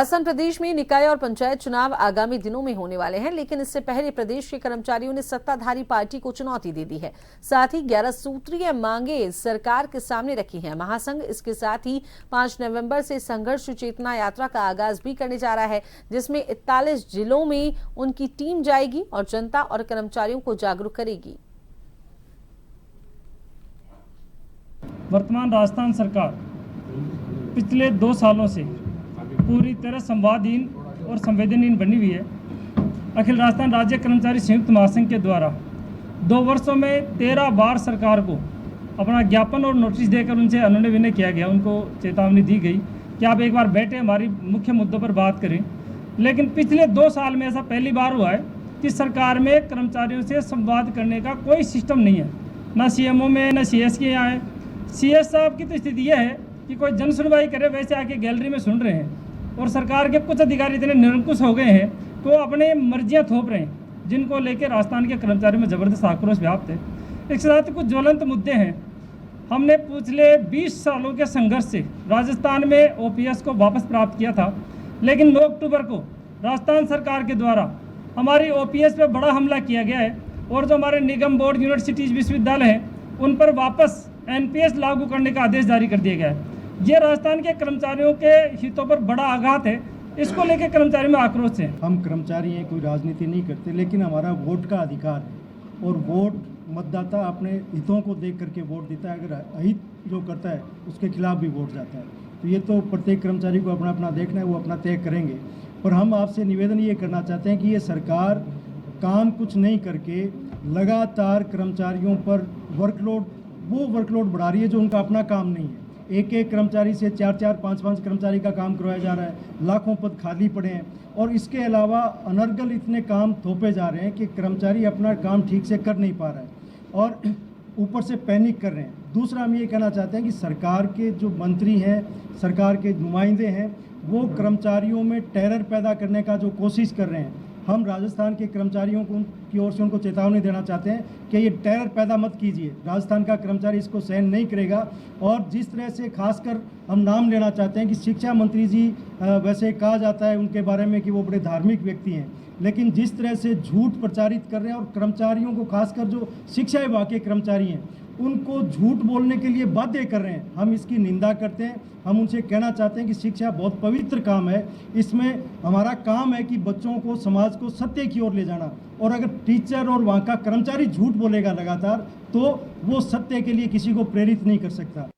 असम प्रदेश में निकाय और पंचायत चुनाव आगामी दिनों में होने वाले हैं, लेकिन इससे पहले प्रदेश के कर्मचारियों ने सत्ताधारी पार्टी को चुनौती दे दी है। साथ ही 11 सूत्रीय मांगे सरकार के सामने रखी हैं। महासंघ इसके साथ ही 5 नवंबर से संघर्ष चेतना यात्रा का आगाज भी करने जा रहा है, जिसमें 41 जिलों में उनकी टीम जाएगी और जनता और कर्मचारियों को जागरूक करेगी। वर्तमान राजस्थान सरकार पिछले 2 सालों से पूरी तरह संवादहीन और संवेदनहीन बनी हुई है। अखिल राजस्थान राज्य कर्मचारी संयुक्त महासंघ के द्वारा 2 वर्षों में 13 बार सरकार को अपना ज्ञापन और नोटिस देकर उनसे अनुनय विनय किया गया। उनको चेतावनी दी गई कि आप एक बार बैठे हमारी मुख्य मुद्दों पर बात करें। लेकिन पिछले 2 साल में ऐसा पहली बार हुआ है कि सरकार में कर्मचारियों से संवाद करने का कोई सिस्टम नहीं है, ना सीएमओ में ना सीएस के यहाँ है। सीएस साहब की तो स्थिति यह है कि कोई जन सुनवाई करे वैसे आके गैलरी में सुन रहे हैं, और सरकार के कुछ अधिकारी इतने निरंकुश हो गए हैं तो अपने मर्जियां थोप रहे हैं, जिनको लेकर राजस्थान के कर्मचारियों में जबरदस्त आक्रोश व्याप्त है। इसके साथ कुछ ज्वलंत मुद्दे हैं। हमने पिछले 20 सालों के संघर्ष से राजस्थान में ओपीएस को वापस प्राप्त किया था, लेकिन 9 अक्टूबर को राजस्थान सरकार के द्वारा हमारी ओपीएस पर बड़ा हमला किया गया है, और जो हमारे निगम बोर्ड यूनिवर्सिटीज विश्वविद्यालय हैं उन पर वापस एनपीएस लागू करने का आदेश जारी कर दिया गया है। ये राजस्थान के कर्मचारियों के हितों पर बड़ा आघात है। इसको लेकर कर्मचारियों में आक्रोश है। हम कर्मचारी हैं, कोई राजनीति नहीं करते, लेकिन हमारा वोट का अधिकार है, और वोट मतदाता अपने हितों को देख करके वोट देता है। अगर अहित जो करता है उसके खिलाफ भी वोट जाता है। तो ये तो प्रत्येक कर्मचारी को अपना अपना देखना है, वो अपना तय करेंगे। पर हम आपसे निवेदन ये करना चाहते हैं कि ये सरकार काम कुछ नहीं करके लगातार कर्मचारियों पर वर्कलोड बढ़ा रही है, जो उनका अपना काम नहीं है। एक कर्मचारी से 4 5 कर्मचारी का काम करवाया जा रहा है, लाखों पद खाली पड़े हैं, और इसके अलावा अनर्गल इतने काम थोपे जा रहे हैं कि कर्मचारी अपना काम ठीक से कर नहीं पा रहा है, और ऊपर से पैनिक कर रहे हैं। दूसरा, हम ये कहना चाहते हैं कि सरकार के जो मंत्री हैं, सरकार के नुमाइंदे हैं, वो कर्मचारियों में टेरर पैदा करने का जो कोशिश कर रहे हैं। हम राजस्थान के कर्मचारियों की ओर से उनको चेतावनी देना चाहते हैं कि ये टेरर पैदा मत कीजिए। राजस्थान का कर्मचारी इसको सहन नहीं करेगा। और जिस तरह से खासकर हम नाम लेना चाहते हैं कि शिक्षा मंत्री जी, वैसे कहा जाता है उनके बारे में कि वो बड़े धार्मिक व्यक्ति हैं, लेकिन जिस तरह से झूठ प्रचारित कर रहे हैं, और कर्मचारियों को खासकर जो शिक्षा विभाग के कर्मचारी हैं उनको झूठ बोलने के लिए बाध्य कर रहे हैं, हम इसकी निंदा करते हैं। हम उनसे कहना चाहते हैं कि शिक्षा बहुत पवित्र काम है, इसमें हमारा काम है कि बच्चों को, समाज को सत्य की ओर ले जाना। और अगर टीचर और वहाँ का कर्मचारी झूठ बोलेगा लगातार, तो वो सत्य के लिए किसी को प्रेरित नहीं कर सकता।